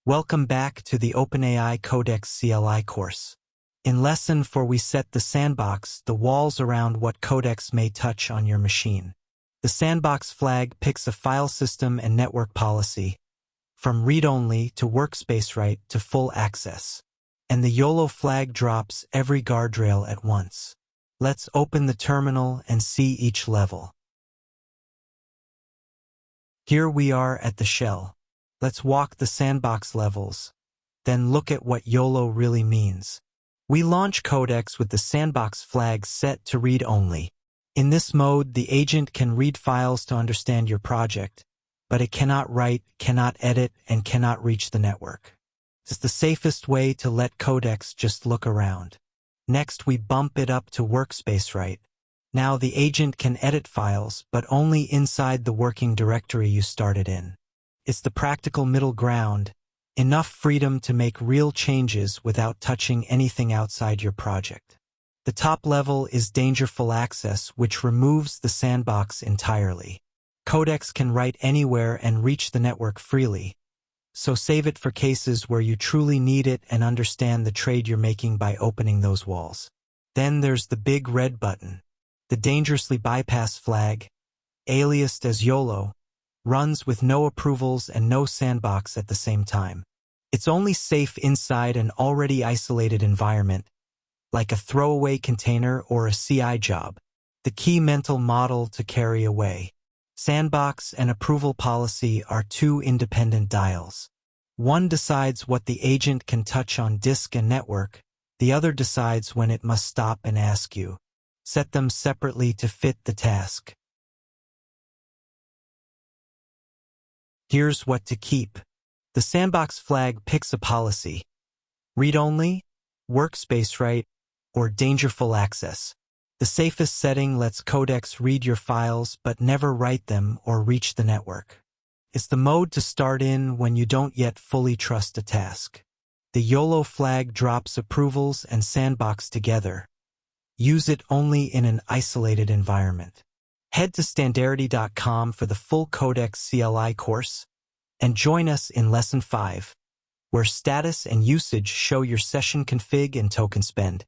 Welcome back to the OpenAI Codex CLI course. In Lesson 4 we set the sandbox, the walls around what codex may touch on your machine. The sandbox flag picks a file system and network policy, from read-only to workspace-write to full access. And the YOLO flag drops every guardrail at once. Let's open the terminal and see each level. Here we are at the shell. Let's walk the sandbox levels, then look at what YOLO really means. We launch Codex with the sandbox flag set to read only. In this mode, the agent can read files to understand your project, but it cannot write, cannot edit, and cannot reach the network. It's the safest way to let Codex just look around. Next, we bump it up to workspace-write. Now the agent can edit files, but only inside the working directory you started in. It's the practical middle ground, enough freedom to make real changes without touching anything outside your project. The top level is dangerful access, which removes the sandbox entirely. Codex can write anywhere and reach the network freely, so save it for cases where you truly need it and understand the trade you're making by opening those walls. Then there's the big red button. The dangerously bypass flag, aliased as YOLO, runs with no approvals and no sandbox at the same time. It's only safe inside an already isolated environment, like a throwaway container or a CI job. The key mental model to carry away. Sandbox and approval policy are two independent dials. One decides what the agent can touch on disk and network, the other decides when it must stop and ask you. Set them separately to fit the task. Here's what to keep. The sandbox flag picks a policy: read-only, workspace-write, or dangerful access. The safest setting lets Codex read your files but never write them or reach the network. It's the mode to start in when you don't yet fully trust a task. The YOLO flag drops approvals and sandbox together. Use it only in an isolated environment. Head to Standarity.com for the full Codex CLI course, and join us in Lesson 5, where status and usage show your session config and token spend.